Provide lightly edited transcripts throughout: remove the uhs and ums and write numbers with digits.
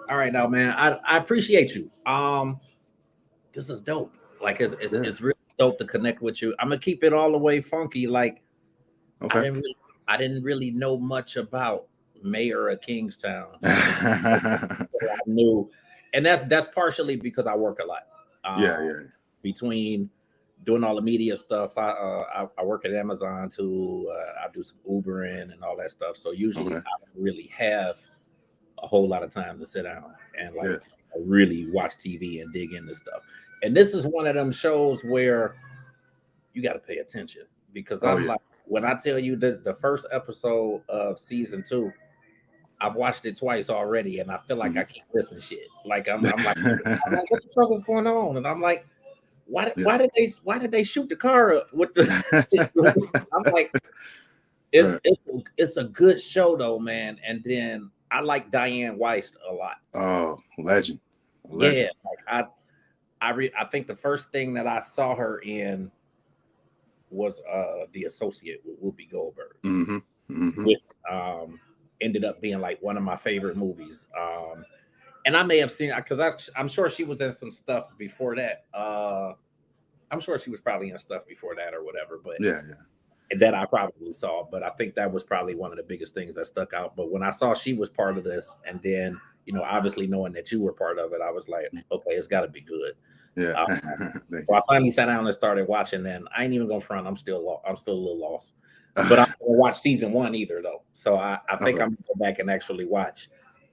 All right, now, man. I appreciate you. This is dope. Like Yeah. it's really dope to connect with you. I'm gonna keep it all the way funky. Like I Okay. didn't really, I didn't really know much about Mayor of Kingstown until I knew, and that's partially because I work a lot. Yeah, Um, yeah. between doing all the media stuff, I work at Amazon too. I do some Ubering and all that stuff. So usually Okay. I don't really have a whole lot of time to sit down and Yeah. like really watch TV and dig into stuff. And this is one of them shows where you got to pay attention because Oh I'm yeah. like, when I tell you the first episode of season two, I've watched it twice already, and I feel like I Mhm. keep missing shit. Like I'm like, what the fuck is going on? And I'm like, Yeah. why did they shoot the car up with the? I'm like, Right. it's a good show though, man. And then I like Diane Weist a lot. Oh, legend. Yeah, Legend. like I think the first thing that I saw her in was The Associate with Whoopi Goldberg, Mm-hmm. Mm-hmm. which ended up being like one of my favorite movies. And I may have seen because I'm sure she was in some stuff before that. I'm sure she was probably in stuff before that or whatever, but Yeah, yeah. that I probably saw. But I think that was probably one of the biggest things that stuck out. But when I saw she was part of this, and then obviously knowing that you were part of it, I was like, okay, it's got to be good. Yeah. Uh, Thank so you. I finally sat down and started watching. And I ain't even gonna front. I'm still a little lost. But I haven't watched season one either, though. So I think Okay. I'm gonna go back and actually watch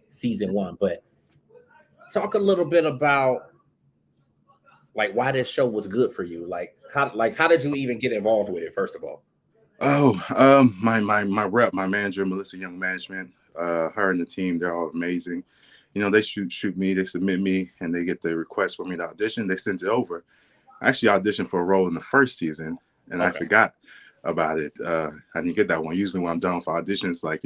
season one. But talk a little bit about like why this show was good for you. Like how did you even get involved with it? First of all. Oh, my rep, my manager, Melissa Young Management, her and the team, they're all amazing. You know, they shoot me, they submit me, and they get the request for me to audition. They send it over. I actually auditioned for a role in the first season, and I Okay. forgot about it. I didn't get that one. Usually, when I'm done for auditions, like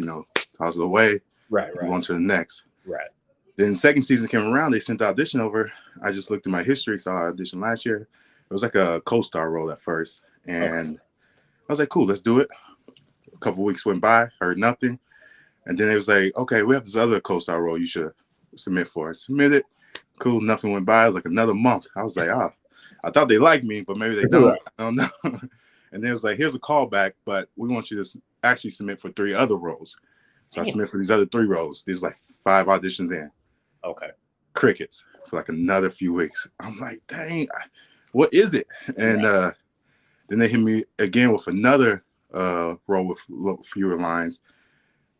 toss it away, Right. move Right. on to the next. Right. Then second season came around, they sent the audition over. I just looked at my history, saw I auditioned last year. It was like a co-star role at first, Okay. and I was like, cool, let's do it. A couple weeks went by, heard nothing. And then it was like, okay, we have this other co-star role you should submit for. I submitted. Cool, nothing went by. It was like another month. I was like, I thought they liked me, but maybe they don't. Right. I don't know. And then it was like, here's a callback, but we want you to actually submit for 3 other roles. So I Damn. submit for these other 3 roles. There's like 5 auditions in. Okay. Crickets for like another few weeks. I'm like, dang, what is it? And Right. then they hit me again with another role with fewer lines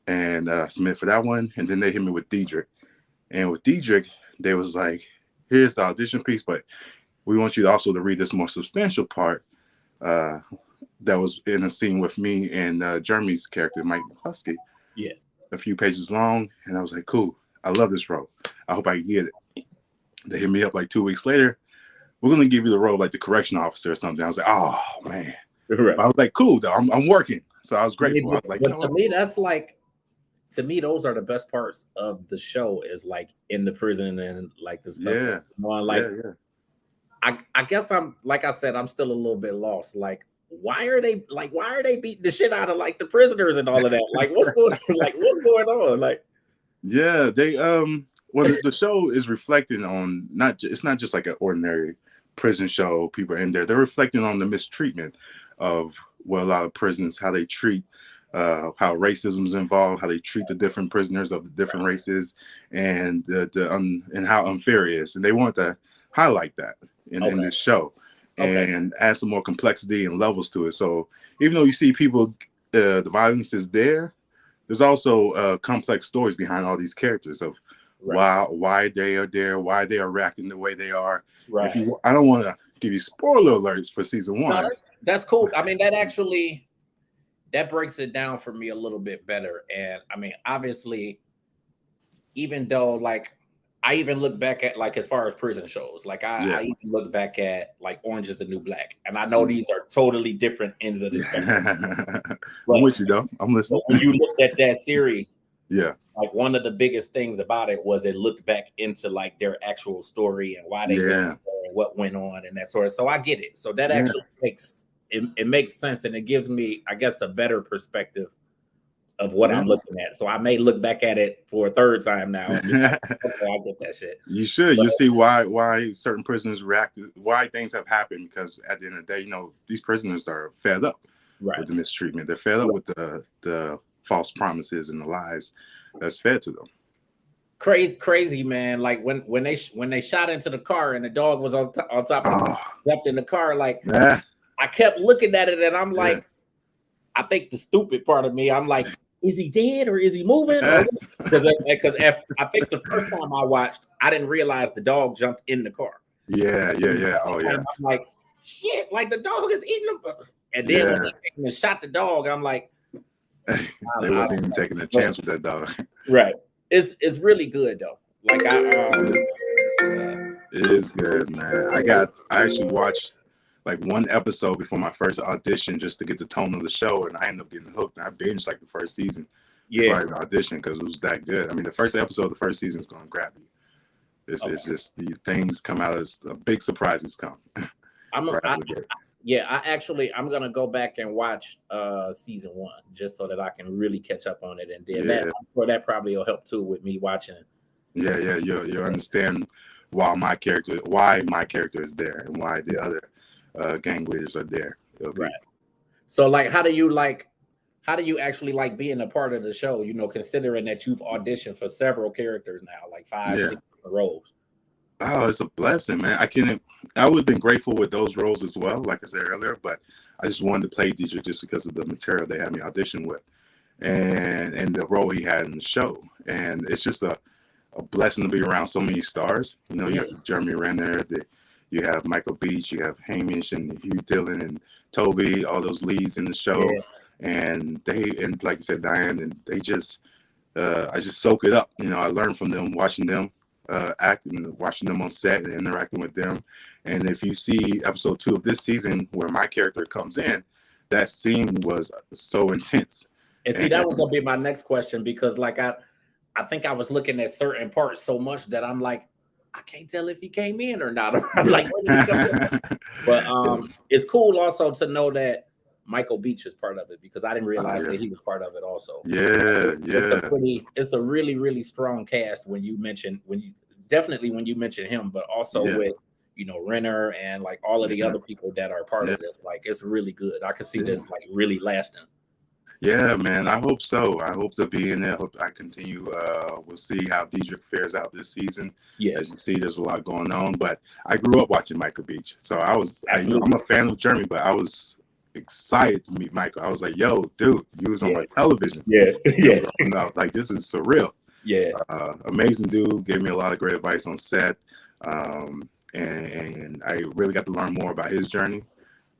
and submit for that one. And then they hit me with Diedrich. And with Diedrich, they was like, here's the audition piece, but we want you to also to read this more substantial part uh, that was in a scene with me and Jeremy's character, Mike Husky, Yeah. a few pages long. And I was like, cool, I love this role. I hope I can get it. They hit me up like 2 weeks later. We're going to give you the role like the correction officer or something. I was like, oh, man. Right. But I was like, cool, though. I'm working. So I was I mean, grateful. I was like, you but know to what? me, that's like to me, those are the best parts of the show is like in the prison and like the stuff that's Yeah. going on. Yeah. Like Yeah. I guess I'm like I said, I'm still a little bit lost. Like why are they beating the shit out of like the prisoners and all of that? Like what's going like what's going on? Like Yeah, they well the show is reflecting on it's not just like an ordinary prison show, people in there. They're reflecting on the mistreatment of a lot of prisons, how they treat how racism is involved, how they treat the different prisoners of the different races, and and how unfair it is. And they want to highlight that in okay, this show okay, and add some more complexity and levels to it. So even though you see people, the violence is there, there's also complex stories behind all these characters of right, why they are there, why they are acting the way they are. If right. you, I don't want to give you spoiler alerts for season No, one. that's cool. I mean, that breaks it down for me a little bit better. And I mean, obviously, even though like I even look back at like as far as prison shows, like I Yeah, even look back at like Orange is the New Black, and I know mm. these are totally different ends of the spectrum. I'm But with you though. I'm listening. when you looked at that series, Yeah, like one of the biggest things about it was it looked back into like their actual story and why they went yeah, there and what went on and that sort of. So I get it. So that yeah, actually makes it makes sense and it gives me, I guess, a better perspective of what Yeah. I'm looking at. So I may look back at it for a third time now. And be like, okay, I get that shit. You should. But, You see why certain prisoners react, why things have happened. Because at the end of the day, you know, these prisoners are fed up right. with the mistreatment. They're fed up with the false promises and the lies that's fed to them. Crazy man. Like when they shot into the car and the dog was on top of the jumped in the car. Like Yeah. I kept looking at it and I'm like, Yeah. I think the stupid part of me, I'm like, is he dead or is he moving? Because I think the first time I watched, I didn't realize the dog jumped in the car. Yeah. Oh yeah. I'm like, shit, like the dog is eating them. And then when they came and shot the dog, I'm like, they wasn't even taking a chance with that dog. Right. It's really good though. Like it is good, man. I actually watched like one episode before my first audition just to get the tone of the show, and I ended up getting hooked. I binged like the first season before I auditioned because it was that good. I mean, the first episode of the first season is going to grab you. It's just the things come out as big surprises come. I'm gonna go back and watch season 1 just so that I can really catch up on it, and then that probably will help too with me watching. Yeah. You understand why my character is there and why the other gang leaders are there. Right. So like, how do you actually like being a part of the show? You know, considering that you've auditioned for several characters now, like 5-6 roles. Oh, it's a blessing, man. I would have been grateful with those roles as well, like I said earlier, but I just wanted to play DJ just because of the material they had me audition with and the role he had in the show. And it's just a blessing to be around so many stars. You know, you have Jeremy Renner, you have Michael Beach, you have Hamish and Hugh Dillon and Toby, all those leads in the show. Yeah. And like you said, Diane, and they just, I just soak it up. You know, I learn from them, watching them acting, watching them on set and interacting with them. And if you see episode 2 of this season where my character comes in, that scene was so intense. And see, that was gonna be my next question, because like I think I was looking at certain parts so much that I'm like, I can't tell if he came in or not. I'm like, but it's cool also to know that Michael Beach is part of it, because I didn't realize that he was part of it also. It's a really, really strong cast when you mention him, but also with, you know, Renner and like all of the other people that are part of this. Like, it's really good. I can see this like really lasting. Yeah, man. I hope so. I hope to be in there. I hope I continue. We'll see how Diedrich fares out this season. Yeah, as you see, there's a lot going on. But I grew up watching Michael Beach, so I'm a fan of Jeremy, but I was excited to meet Michael. I was like, "Yo, dude, you was on my television." Like, this is surreal. Yeah, amazing dude. Gave me a lot of great advice on set, and I really got to learn more about his journey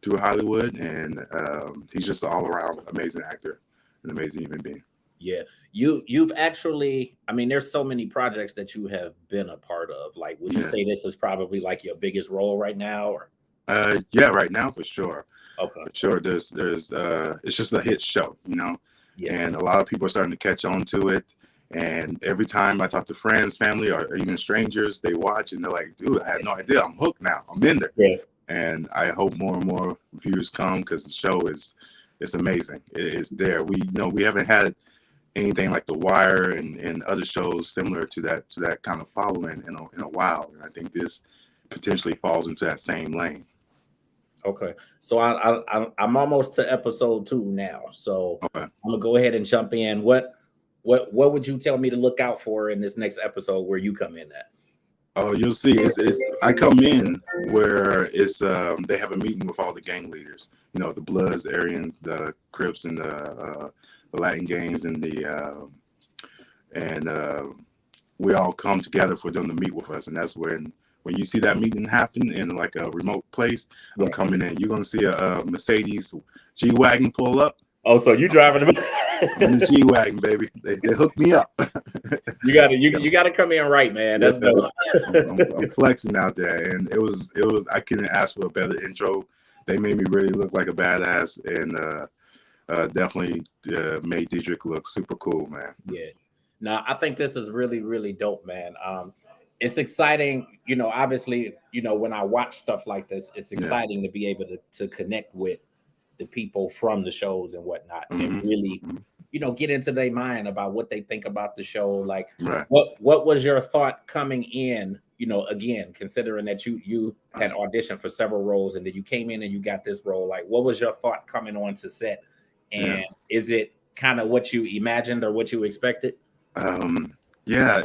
through Hollywood, and he's just an all-around amazing actor, an amazing human being. Yeah, you've actually, I mean, there's so many projects that you have been a part of. Like, would you say this is probably like your biggest role right now, or? Yeah, right now for sure. Okay, for sure. There's it's just a hit show, you know, and a lot of people are starting to catch on to it. And every time I talk to friends, family, or even strangers, they watch and they're like, "Dude, I had no idea. I'm hooked now. I'm in there." Yeah. And I hope more and more viewers come, because the show it's amazing. It's there. We haven't had anything like The Wire and other shows similar to that kind of following in a while. And I think this potentially falls into that same lane. Okay, so I'm almost to episode 2 now. So I'm gonna go ahead and jump in. What would you tell me to look out for in this next episode where you come in at? Oh, you'll see. I come in where it's they have a meeting with all the gang leaders. You know, the Bloods, the Aryan, the Crips, and the Latin gangs, and we all come together for them to meet with us. And that's when you see that meeting happen in like a remote place, I'm coming in. You're gonna see a Mercedes G-Wagon pull up. Oh, so you driving them? In the G-Wagon, baby. They hooked me up. You gotta come in right, man. That's I'm flexing out there, and it was. I couldn't ask for a better intro. They made me really look like a badass, and definitely made Diedrich look super cool, man. Yeah. Now I think this is really, really dope, man. It's exciting, you know. Obviously, you know, when I watch stuff like this, it's exciting to be able to connect with the people from the shows and whatnot, and really, get into their mind about what they think about the show. Like, Right. what was your thought coming in? Again, considering that you had auditioned for several roles and then you came in and you got this role. Like, what was your thought coming on to set? Yeah. And is it kind of what you imagined or what you expected? Yeah.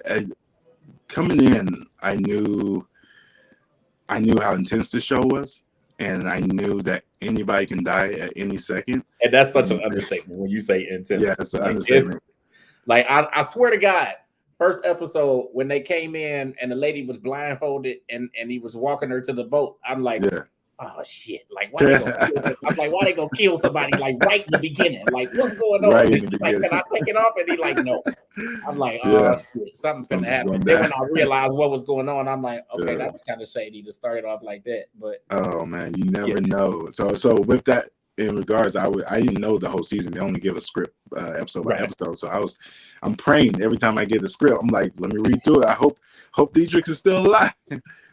Coming in, I knew how intense the show was, and I knew that anybody can die at any second. And that's such an And understatement when you say yeah, intense. it's an Like, it's understatement. like I swear to God, first episode when they came in and the lady was blindfolded and he was walking her to the boat. I'm like, Yeah. oh shit! Like, why they gonna kill? I'm like, why they gonna kill somebody like right in the beginning? Like, what's going on? Right And in the she's like, can I beginning. take it off? And he like, no. I'm like, oh Yeah. shit, something's gonna Something's happen. going Then when down. I realized what was going on, I'm like, okay, Yeah. that was kind of shady to start it off like that. But Oh man, you yeah, never know. So with that in regards, I didn't know the whole season. They only give a script episode by right. episode. So I'm praying every time I get the script. I'm like, let me read through it. I hope Dietrich is still alive.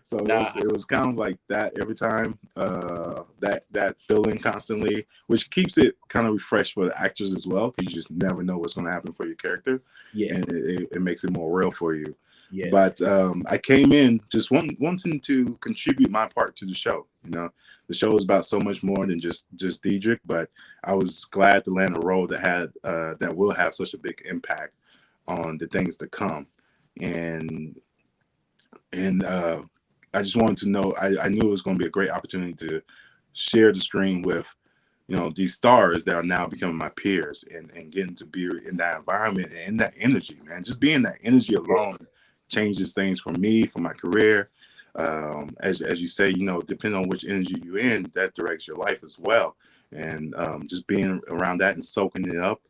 So Nah, it was kind of like that every time. That feeling constantly, which keeps it kind of refreshed for the actors as well, because you just never know what's going to happen for your character, yeah, and it makes it more real for you. yeah, But I came in just wanting to contribute my part to the show. The show is about so much more than just Diedrich, but I was glad to land a role that will have such a big impact on the things to come. And I just wanted to know, I knew it was going to be a great opportunity to share the screen with these stars that are now becoming my peers, and getting to be in that environment and in that energy, man. Just being that energy alone changes things for me, for my career. As you say, depending on which energy you're in, that directs your life as well. And just being around that and soaking it up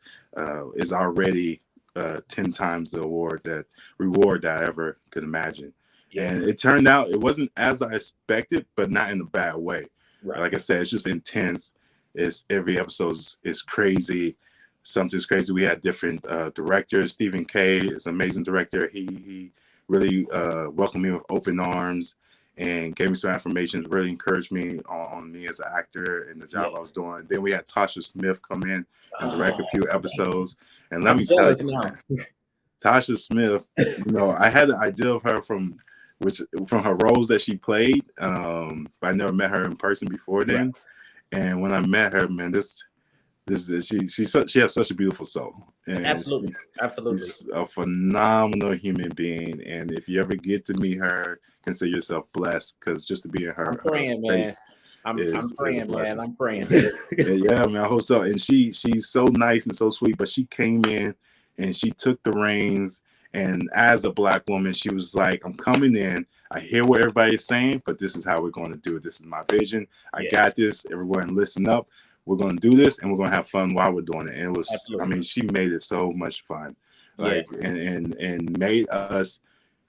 is already 10 times the reward that I ever could imagine. yeah, And it turned out it wasn't as I expected, but not in a bad way. right, Like I said, it's just intense. Every episode is crazy. Something's crazy. We had different directors. Stephen K is an amazing director. He really welcomed me with open arms and gave me some information, really encouraged me on me as an actor and the yeah. job I was doing. Then we had Tasha Smith come in and direct Oh, a few episodes. And let I'm me tell jealous you, now. man, Tasha Smith, I had an idea of her from her roles that she played, but I never met her in person before Right. then. And when I met her, man, she has such a beautiful soul, and Absolutely. Absolutely. she's a phenomenal human being. And if you ever get to meet her, consider yourself blessed, because just to be in I'm her praying, man. space I'm is a praying, man. blessing. I'm praying. Yeah, man, I hope so. And she's so nice and so sweet, but she came in and she took the reins. And as a Black woman, she was like, I'm coming in. I hear what everybody's saying, but this is how we're going to do it. This is my vision. I Yeah, got this. Everyone listen up. We're going to do this, and we're going to have fun while we're doing it. And absolutely. she made it so much fun. Yeah, Like, and made us,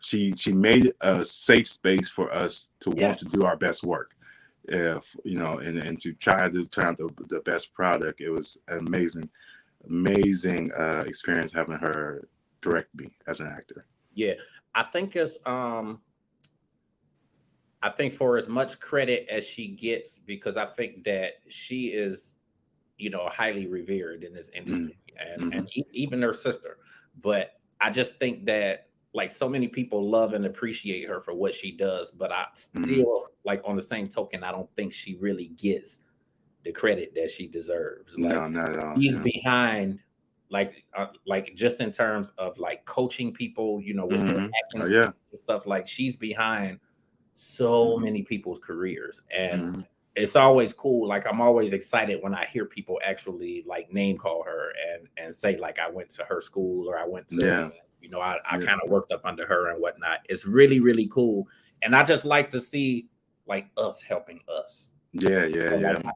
she made a safe space for us to yeah, want to do our best work. If and to try to turn out the best product. It was an amazing experience having her direct me as an actor. yeah. I think it's I think for as much credit as she gets, because I think that she is, highly revered in this Mm-hmm. industry, and even her sister. But I just think that like so many people love and appreciate her for what she does, but I Mm-hmm. still like on the same token, I don't think she really gets the credit that she deserves. Like No, not at all. she's Yeah. behind, like just in terms of like coaching people, with their Mm-hmm. acting Oh skills yeah. and stuff. Like she's behind so many people's careers, and Mm-hmm. it's always cool. Like I'm always excited when I hear people actually like name call her and say like I went to her school or I went to, Yeah. I Yeah. kind of worked up under her and whatnot. It's really really cool, and I just like to see like us helping us. Yeah. Yeah. So, like Yeah.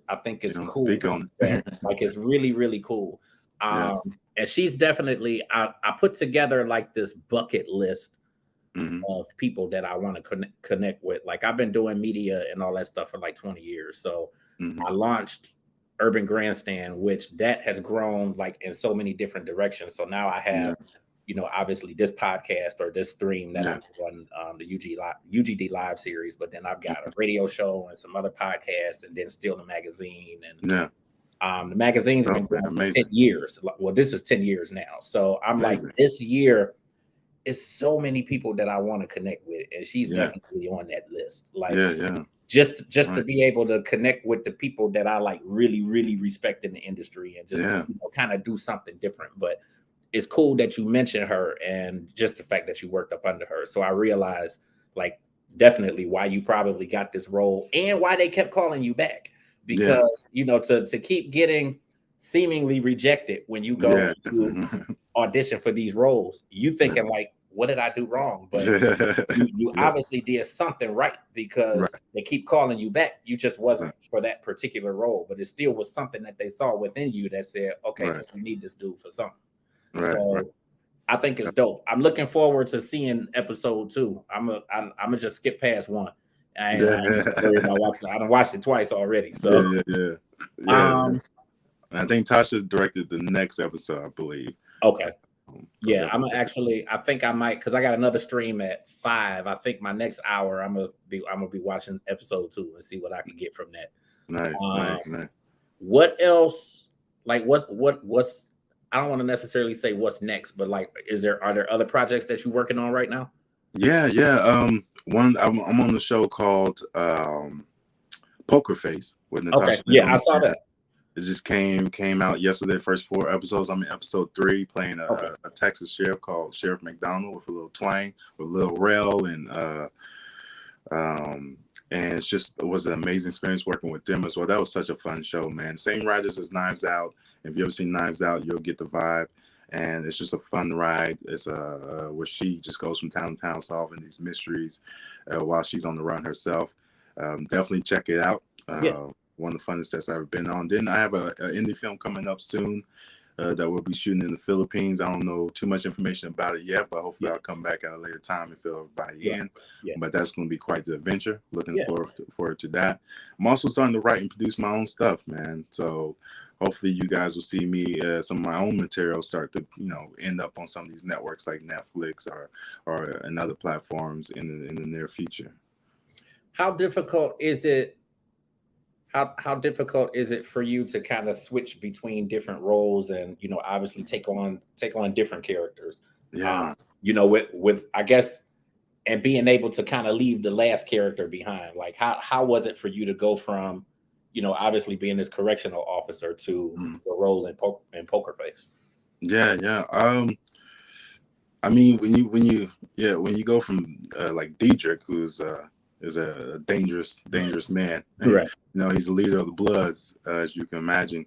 I think it's cool. Speak on That, it. like it's really really cool. Yeah. And she's definitely I put together like this bucket list Mm-hmm. of people that I want to connect with. Like I've been doing media and all that stuff for like 20 years. So Mm-hmm. I launched Urban Grandstand, which that has grown like in so many different directions. So now I Yeah. have, obviously this podcast or this stream that Yeah. I'm on, the UGD live series, but then I've got a radio show and some other podcasts, and then still the magazine and Yeah. The magazine's been Okay, going for 10 amazing, years. Well, this is 10 years now. So I'm like, amazing. this year is so many people that I want to connect with, and she's Yeah, definitely on that list. Like yeah, yeah. just to Right. be able to connect with the people that I like really, really respect in the industry and just Yeah, kind of do something different. But it's cool that you mentioned her and just the fact that you worked up under her. So I realized like definitely why you probably got this role and why they kept calling you back. yeah, Because to keep getting seemingly rejected when you go yeah. to audition for these roles, you thinking like, what did I do wrong? But you Yeah, obviously did something right because right, they keep calling you back. You just wasn't right, for that particular role, but it still was something that they saw within you that said, okay, right, we need this dude for something. right, right. So I think it's dope. I'm looking forward to seeing episode 2. I'm gonna just skip past 1. I ain't Yeah, worried about watching. I done watched it twice already. yeah, So yeah, yeah, yeah. um And I think Tasha directed the next episode, I believe. okay. So Yeah, I'm definitely gonna check it. actually. I think I might because I got another stream at 5. I think my next hour I'm gonna be watching episode 2 and see what I can get from that. Nice, Um, nice, nice. what else? Like what's? I don't want to necessarily say what's next, but like, are there other projects that you're working on right now? Yeah, yeah. One, I'm on the show called Poker Face with Okay, Natasha yeah, I Leone. saw that. It just came out yesterday. First 4 episodes. I'm in episode 3, playing Okay, a Texas sheriff called Sheriff McDonald with a little twang, with a little rail, um, and it was an amazing experience working with them as well. That was such a fun show, man. Same writers as Knives Out. If you ever seen Knives Out, you'll get the vibe. And it's just a fun ride. It's where she just goes from town to town solving these mysteries while she's on the run herself. Definitely check it out. yeah, One of the funnest sets I've ever been on. Then I have a indie film coming up soon that we'll be shooting in the Philippines. I don't know too much information about it yet, but hopefully yeah, I'll come back at a later time and fill everybody right, in. yeah, But that's going to be quite the adventure. Looking yeah. forward to that. I'm also starting to write and produce my own stuff, man. So hopefully you guys will see me some of my own material start to end up on some of these networks like Netflix or and other platforms in the near future. How difficult is it? How difficult is it for you to kind of switch between different roles and obviously take on different characters? Yeah. With I guess and being able to kind of leave the last character behind. Like how was it for you to go from obviously being this correctional officer to Mm. the role in Poker Face? Yeah, yeah. I mean, when you go from like Diedrich, who's is a dangerous man, and Right, he's the leader of the Bloods, as you can imagine,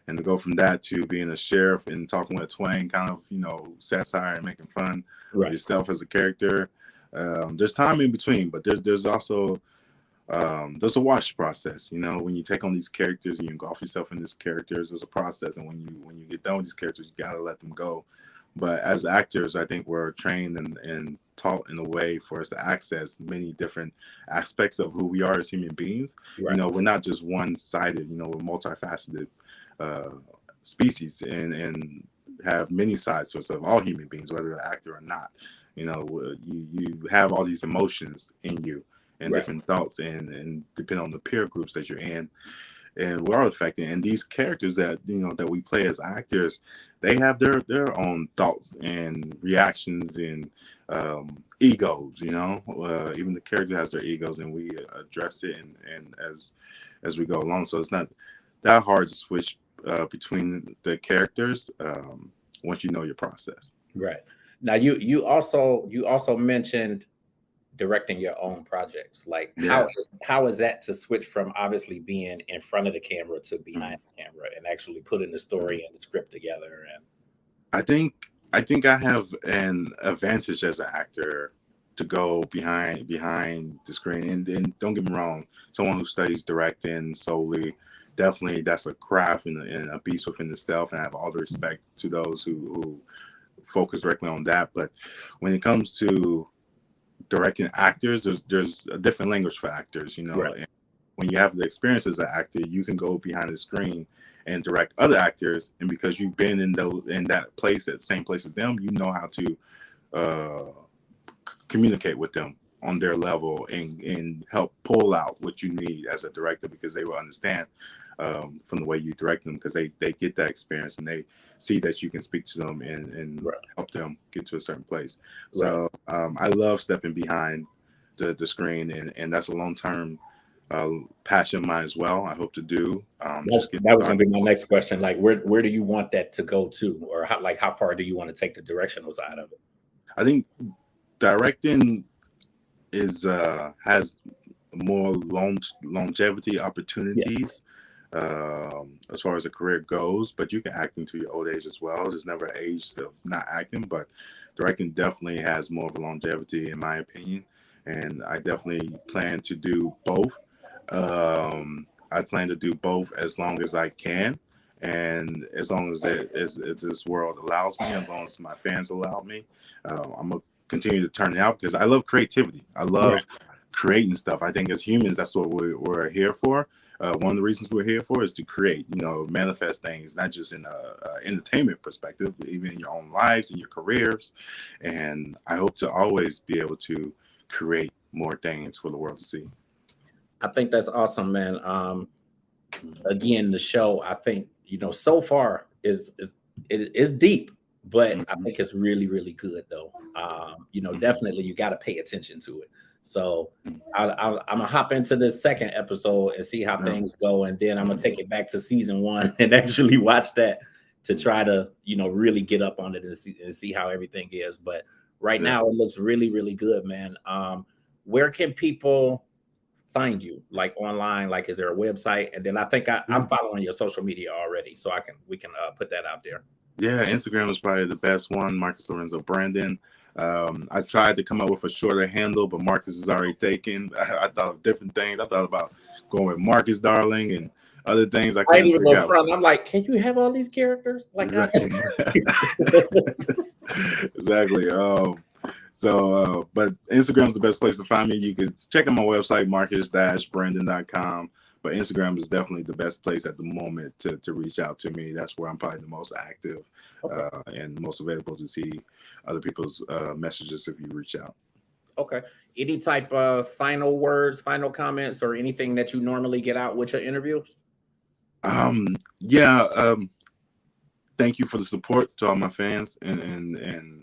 and to go from that to being a sheriff and talking with twang, kind of satire and making fun of right, yourself as a character. There's time in between, but there's also there's a watch process. When you take on these characters and you engulf yourself in these characters, there's a process, and when you get done with these characters, you gotta let them go. But as actors, I think we're trained and taught in a way for us to access many different aspects of who we are as human beings. right, We're not just one-sided. We're multifaceted uh, species and have many sides to us of all human beings, whether an actor or not. You have all these emotions in you and right, different thoughts, and depending on the peer groups that you're in, and we're all affected. And these characters that we play as actors, they have their own thoughts and reactions and egos. Even the character has their egos, and we address it and as we go along. So it's not that hard to switch between the characters once you know your process. right. Now you also mentioned directing your own projects. Like Yeah. how is that to switch from obviously being in front of the camera to Mhm. behind the camera and actually putting the story and the script together and I think I have an advantage as an actor to go behind the screen. And don't get me wrong, someone who studies directing solely, definitely that's a craft and a beast within itself. And I have all the respect to those who focus directly on that. But when it comes to directing actors, there's a different language for actors, right, and when you have the experience as an actor, you can go behind the screen and direct other actors, and because you've been in that place, at the same place as them, you know how to uh, communicate with them on their level and help pull out what you need as a director, because they will understand from the way you direct them, because they get that experience and they see that you can speak to them and Right. help them get to a certain place. Right. So I love stepping behind the screen, and that's a long-term passion of mine as well. I hope to do. That was going to be my next question. Like, where do you want that to go to, or how far do you want to take the directional side of it? I think directing has more longevity opportunities as far as a career goes, but you can act into your old age as well. There's never an age of not acting, but directing definitely has more of a longevity, in my opinion. And I definitely plan to do both. I plan to do both as long as I can, and as long as this world allows me, as long as my fans allow me. I'm gonna continue to turn it out, because I love creativity. I love creating stuff. I think as humans, that's what we're here for. One of the reasons we're here for is to create, manifest things, not just in a entertainment perspective, but even in your own lives and your careers. And I hope to always be able to create more things for the world to see. I think that's awesome, man. Again, the show, I think, so far is deep, but I think it's really, really good though. Definitely you got to pay attention to it. So I'm gonna hop into this second episode and see how things go, and then I'm gonna take it back to season 1 and actually watch that to try to really get up on it and see how everything is. But right now it looks really, really good, man. Where can people find you, like online? Like, is there a website? And then I think I'm following your social media already, so we can put that out there. Yeah, Instagram is probably the best one. Marcus Lorenzo Brandon. I tried to come up with a shorter handle, but Marcus is already taken. I thought of different things. I thought about going with Marcus Darling and other things. I couldn't even figure out. I'm like, can you have all these characters? Like, right. Exactly. But Instagram is the best place to find me. You can check out my website, marcus-brandon.com. But Instagram is definitely the best place at the moment to reach out to me. That's where I'm probably the most active and most available to see other people's messages if you reach out. Okay. Any type of final words, final comments, or anything that you normally get out with your interviews? Thank you for the support to all my fans, and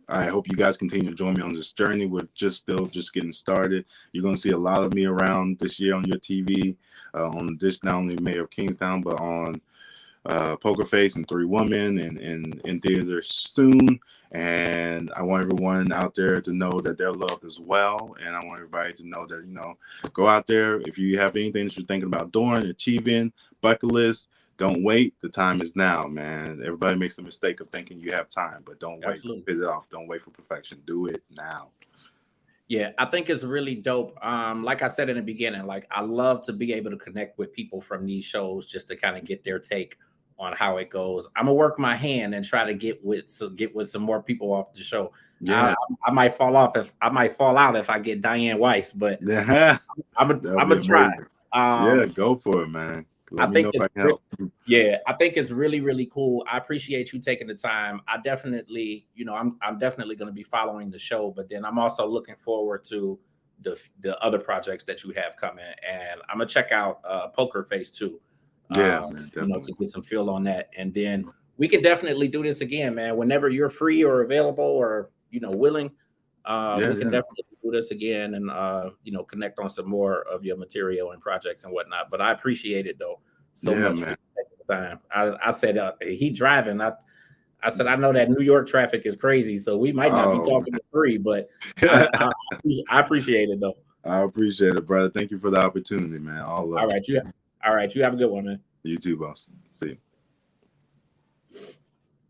I hope you guys continue to join me on this journey. We're still getting started. You're going to see a lot of me around this year on your TV, on this, not only Mayor of Kingstown, but on Poker Face and 3 Women and in theaters soon. And I want everyone out there to know that they're loved as well. And I want everybody to know that, go out there. If you have anything that you're thinking about doing, achieving, bucket list, don't wait. The time is now, man. Everybody makes the mistake of thinking you have time, but don't wait. Put it off. Don't wait for perfection. Do it now. Yeah, I think it's really dope. Like I said in the beginning, like, I love to be able to connect with people from these shows just to kind of get their take on how it goes. I'm gonna work my hand and try to get with some more people off the show. Yeah, I might fall out if I get Diane Weiss, but I'm gonna try. Go for it, man. I think it's really, really cool. I appreciate you taking the time. I definitely, I'm definitely going to be following the show, but then I'm also looking forward to the other projects that you have coming, and I'm gonna check out Poker Face too. Man, to get some feel on that, and then we can definitely do this again, man. Whenever you're free or available or willing, we can definitely do this again and connect on some more of your material and projects and whatnot. But I appreciate it though so much for taking the time. I said he driving. I said I know that New York traffic is crazy, so we might not be talking to 3, but I appreciate it though. I appreciate it, brother. Thank you for the opportunity, man. All right. You have a good one, man. You too, boss. See you.